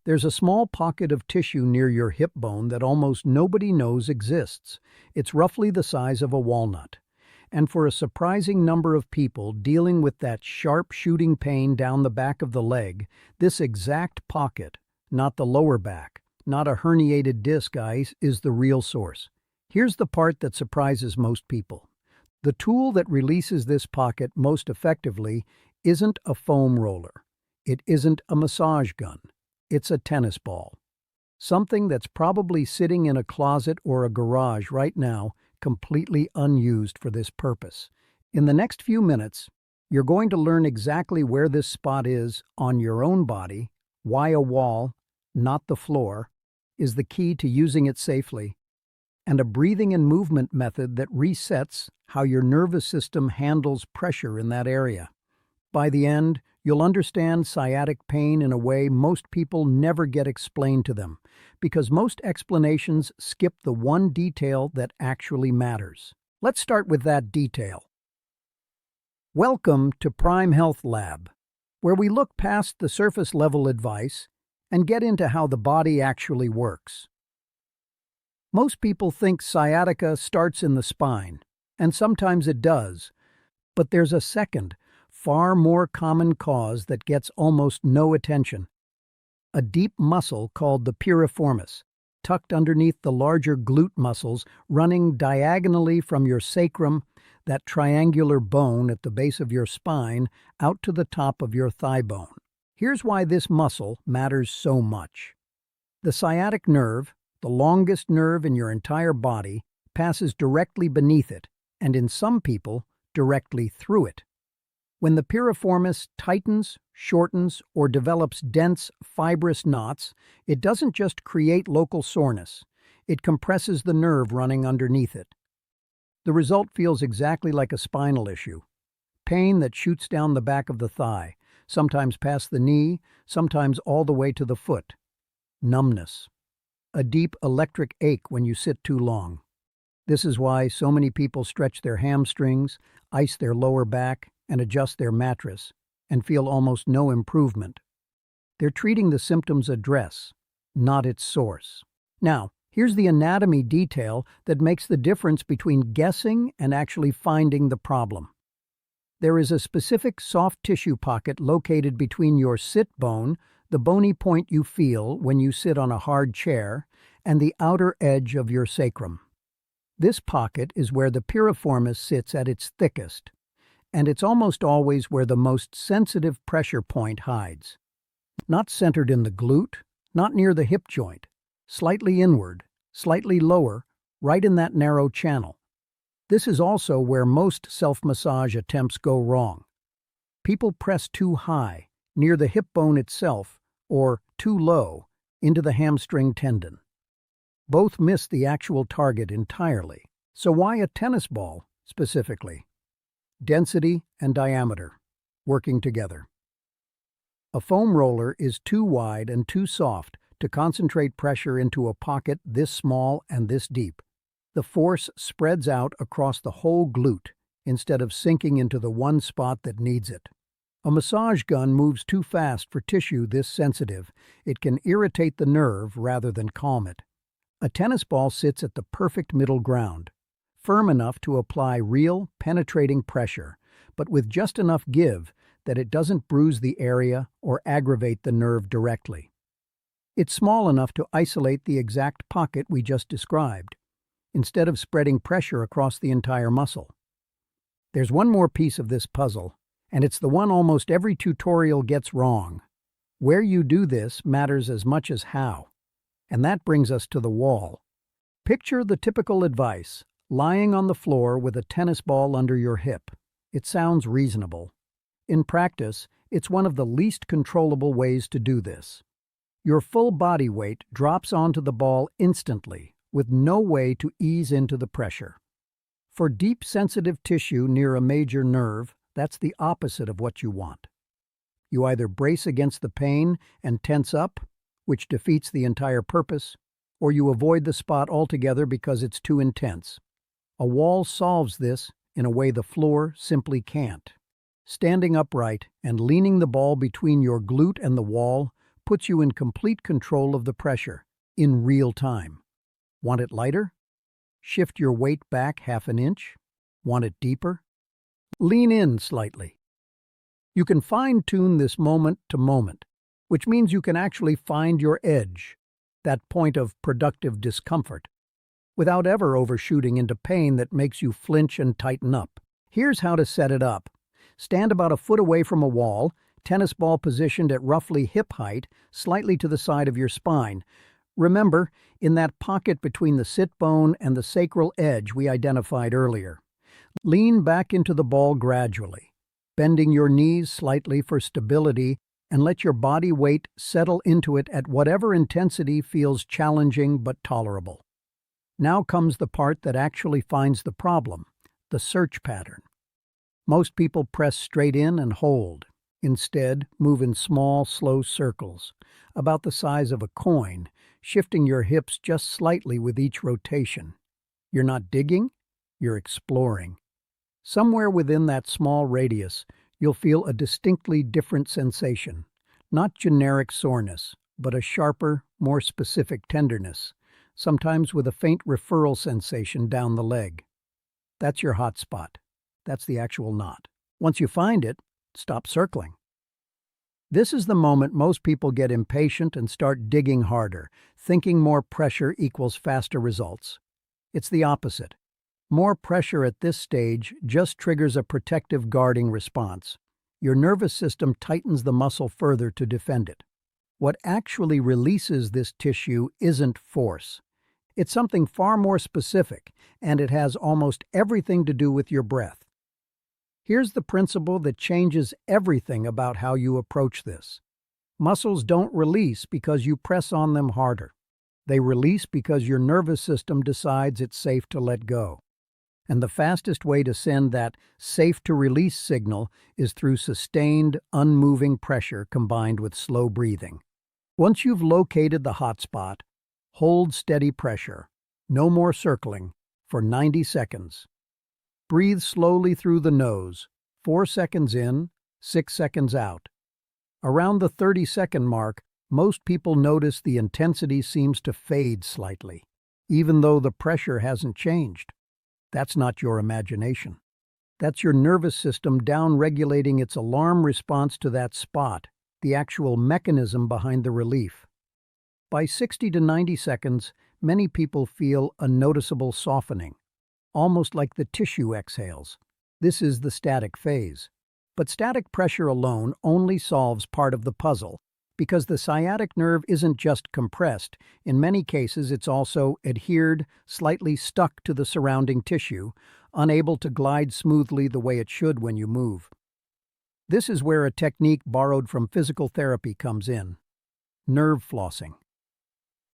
There's a small pocket of tissue near your hip bone that almost nobody knows exists. It's roughly the size of a walnut. And for a surprising number of people dealing with that sharp shooting pain down the back of the leg, this exact pocket, not the lower back, not a herniated disc, guys, is the real source. Here's the part that surprises most people. The tool that releases this pocket most effectively isn't a foam roller. It isn't a massage gun. It's a tennis ball. Something that's probably sitting in a closet or a garage right now, completely unused for this purpose. In the next few minutes, you're going to learn exactly where this spot is on your own body, why a wall, not the floor, is the key to using it safely, and a breathing and movement method that resets how your nervous system handles pressure in that area. By the end, you'll understand sciatic pain in a way most people never get explained to them, because most explanations skip the one detail that actually matters. Let's start with that detail. Welcome to Prime Health Lab, where we look past the surface-level advice and get into how the body actually works. Most people think sciatica starts in the spine, and sometimes it does, but there's a second, far more common cause that gets almost no attention. A deep muscle called the piriformis, tucked underneath the larger glute muscles running diagonally from your sacrum, that triangular bone at the base of your spine, out to the top of your thigh bone. Here's why this muscle matters so much. The sciatic nerve, the longest nerve in your entire body, passes directly beneath it, and in some people, directly through it. When the piriformis tightens, shortens, or develops dense, fibrous knots, it doesn't just create local soreness. It compresses the nerve running underneath it. The result feels exactly like a spinal issue. Pain that shoots down the back of the thigh, sometimes past the knee, sometimes all the way to the foot. Numbness. A deep electric ache when you sit too long. This is why so many people stretch their hamstrings, ice their lower back, and adjust their mattress, and feel almost no improvement. They're treating the symptom's address, not its source. Now, here's the anatomy detail that makes the difference between guessing and actually finding the problem. There is a specific soft tissue pocket located between your sit bone, the bony point you feel when you sit on a hard chair, and the outer edge of your sacrum. This pocket is where the piriformis sits at its thickest, and it's almost always where the most sensitive pressure point hides. Not centered in the glute, not near the hip joint, slightly inward, slightly lower, right in that narrow channel. This is also where most self-massage attempts go wrong. People press too high, near the hip bone itself, or too low, into the hamstring tendon. Both miss the actual target entirely. So why a tennis ball, specifically? Density and diameter, working together. A foam roller is too wide and too soft to concentrate pressure into a pocket this small and this deep. The force spreads out across the whole glute instead of sinking into the one spot that needs it. A massage gun moves too fast for tissue this sensitive. It can irritate the nerve rather than calm it. A tennis ball sits at the perfect middle ground, firm enough to apply real, penetrating pressure, but with just enough give that it doesn't bruise the area or aggravate the nerve directly. It's small enough to isolate the exact pocket we just described, instead of spreading pressure across the entire muscle. There's one more piece of this puzzle, and it's the one almost every tutorial gets wrong. Where you do this matters as much as how. And that brings us to the wall. Picture the typical advice, lying on the floor with a tennis ball under your hip. It sounds reasonable. In practice, it's one of the least controllable ways to do this. Your full body weight drops onto the ball instantly, with no way to ease into the pressure. For deep sensitive tissue near a major nerve, that's the opposite of what you want. You either brace against the pain and tense up, which defeats the entire purpose, or you avoid the spot altogether because it's too intense. A wall solves this in a way the floor simply can't. Standing upright and leaning the ball between your glute and the wall puts you in complete control of the pressure, in real time. Want it lighter? Shift your weight back half an inch. Want it deeper? Lean in slightly. You can fine-tune this moment to moment, which means you can actually find your edge, that point of productive discomfort, without ever overshooting into pain that makes you flinch and tighten up. Here's how to set it up. Stand about a foot away from a wall, tennis ball positioned at roughly hip height, slightly to the side of your spine. Remember, in that pocket between the sit bone and the sacral edge we identified earlier. Lean back into the ball gradually, bending your knees slightly for stability, and let your body weight settle into it at whatever intensity feels challenging but tolerable. Now comes the part that actually finds the problem, the search pattern. Most people press straight in and hold. Instead, move in small, slow circles, about the size of a coin, shifting your hips just slightly with each rotation. You're not digging, you're exploring. Somewhere within that small radius, you'll feel a distinctly different sensation. Not generic soreness, but a sharper, more specific tenderness, sometimes with a faint referral sensation down the leg. That's your hot spot. That's the actual knot. Once you find it, stop circling. This is the moment most people get impatient and start digging harder, thinking more pressure equals faster results. It's the opposite. More pressure at this stage just triggers a protective guarding response. Your nervous system tightens the muscle further to defend it. What actually releases this tissue isn't force. It's something far more specific, and it has almost everything to do with your breath. Here's the principle that changes everything about how you approach this. Muscles don't release because you press on them harder. They release because your nervous system decides it's safe to let go. And the fastest way to send that safe-to-release signal is through sustained, unmoving pressure combined with slow breathing. Once you've located the hot spot, hold steady pressure, no more circling, for 90 seconds. Breathe slowly through the nose, 4 seconds in, 6 seconds out. Around the 30-second mark, most people notice the intensity seems to fade slightly, even though the pressure hasn't changed. That's not your imagination. That's your nervous system down-regulating its alarm response to that spot, the actual mechanism behind the relief. By 60 to 90 seconds, many people feel a noticeable softening, almost like the tissue exhales. This is the static phase. But static pressure alone only solves part of the puzzle, because the sciatic nerve isn't just compressed. In many cases, it's also adhered, slightly stuck to the surrounding tissue, unable to glide smoothly the way it should when you move. This is where a technique borrowed from physical therapy comes in: nerve-flossing.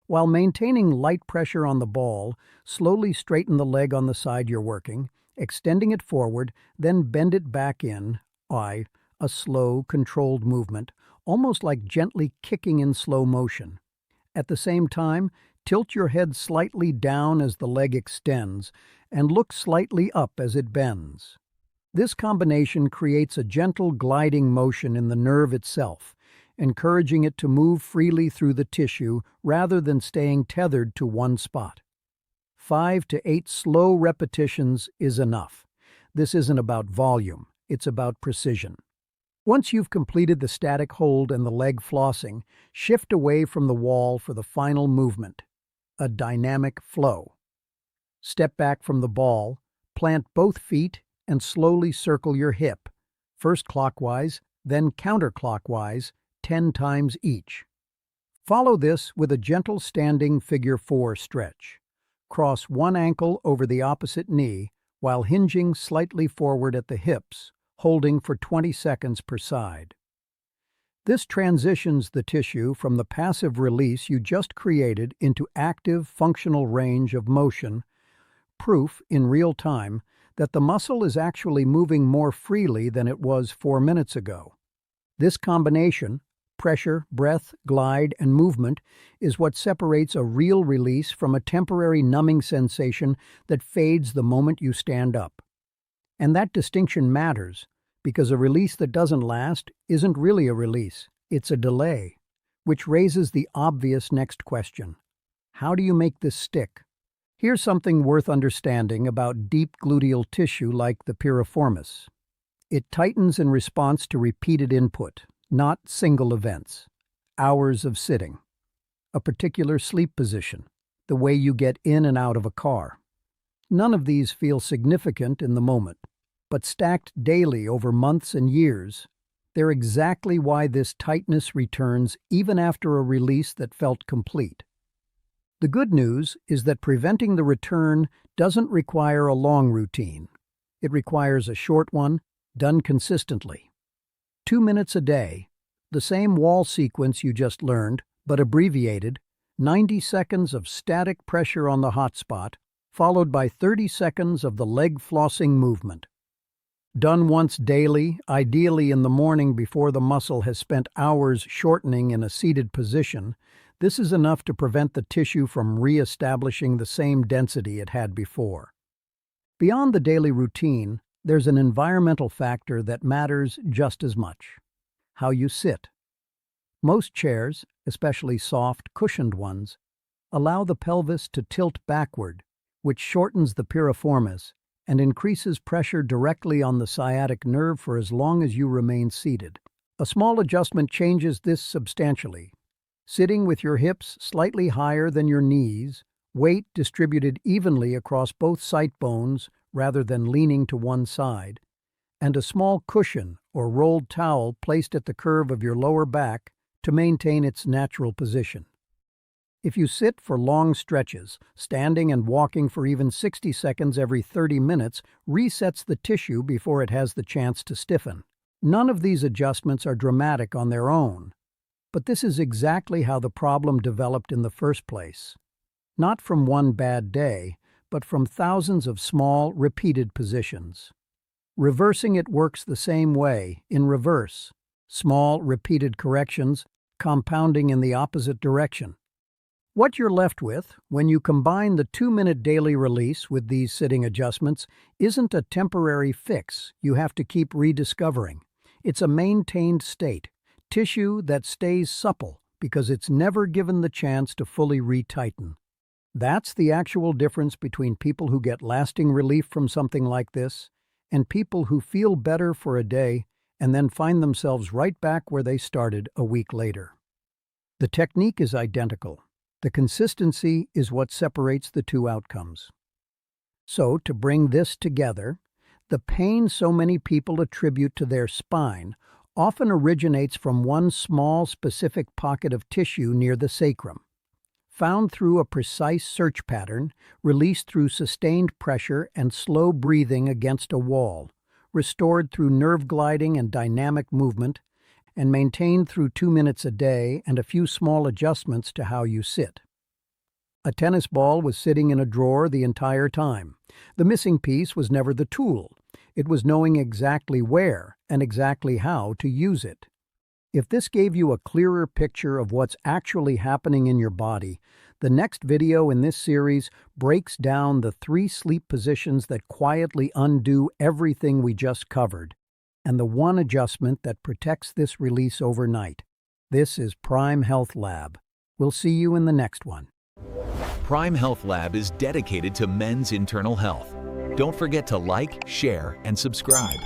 While maintaining light pressure on the ball, slowly straighten the leg on the side you're working, extending it forward, then bend it back in, a slow, controlled movement, almost like gently kicking in slow motion. At the same time, tilt your head slightly down as the leg extends, and look slightly up as it bends. This combination creates a gentle gliding motion in the nerve itself, encouraging it to move freely through the tissue rather than staying tethered to one spot. 5 to 8 slow repetitions is enough. This isn't about volume, it's about precision. Once you've completed the static hold and the leg flossing, shift away from the wall for the final movement, a dynamic flow. Step back from the ball, plant both feet, and slowly circle your hip, first clockwise, then counterclockwise, 10 times each. Follow this with a gentle standing figure 4 stretch. Cross one ankle over the opposite knee while hinging slightly forward at the hips, holding for 20 seconds per side. This transitions the tissue from the passive release you just created into active, functional range of motion, proof in real time that the muscle is actually moving more freely than it was 4 minutes ago. This combination, pressure, breath, glide, and movement, is what separates a real release from a temporary numbing sensation that fades the moment you stand up. And that distinction matters, because a release that doesn't last isn't really a release, it's a delay. which raises the obvious next question. How do you make this stick? Here's something worth understanding about deep gluteal tissue like the piriformis. It tightens in response to repeated input, not single events. Hours of sitting, a particular sleep position, the way you get in and out of a car. None of these feel significant in the moment, but stacked daily over months and years, they're exactly why this tightness returns even after a release that felt complete. The good news is that preventing the return doesn't require a long routine. It requires a short one, done consistently. 2 minutes a day, the same wall sequence you just learned, but abbreviated, 90 seconds of static pressure on the hot spot, followed by 30 seconds of the leg flossing movement. Done once daily, ideally in the morning before the muscle has spent hours shortening in a seated position, this is enough to prevent the tissue from re-establishing the same density it had before. Beyond the daily routine, there's an environmental factor that matters just as much: how you sit. Most chairs, especially soft, cushioned ones, allow the pelvis to tilt backward, which shortens the piriformis and increases pressure directly on the sciatic nerve for as long as you remain seated. A small adjustment changes this substantially. Sitting with your hips slightly higher than your knees, weight distributed evenly across both sight bones rather than leaning to one side, and a small cushion or rolled towel placed at the curve of your lower back to maintain its natural position. If you sit for long stretches, standing and walking for even 60 seconds every 30 minutes resets the tissue before it has the chance to stiffen. None of these adjustments are dramatic on their own, but this is exactly how the problem developed in the first place. Not from one bad day, but from thousands of small, repeated positions. Reversing it works the same way, in reverse. Small, repeated corrections, compounding in the opposite direction. What you're left with, when you combine the 2-minute daily release with these sitting adjustments, isn't a temporary fix you have to keep rediscovering. It's a maintained state, tissue that stays supple because it's never given the chance to fully retighten. That's the actual difference between people who get lasting relief from something like this and people who feel better for a day and then find themselves right back where they started a week later. The technique is identical. The consistency is what separates the two outcomes. So, to bring this together, the pain so many people attribute to their spine often originates from one small specific pocket of tissue near the sacrum. Found through a precise search pattern, released through sustained pressure and slow breathing against a wall, restored through nerve gliding and dynamic movement, and maintained through 2 minutes a day and a few small adjustments to how you sit. A tennis ball was sitting in a drawer the entire time. The missing piece was never the tool. It was knowing exactly where and exactly how to use it. If this gave you a clearer picture of what's actually happening in your body, the next video in this series breaks down the 3 sleep positions that quietly undo everything we just covered, and the one adjustment that protects this release overnight. This is Prime Health Lab. We'll see you in the next one. Prime Health Lab is dedicated to men's internal health. Don't forget to like, share, and subscribe.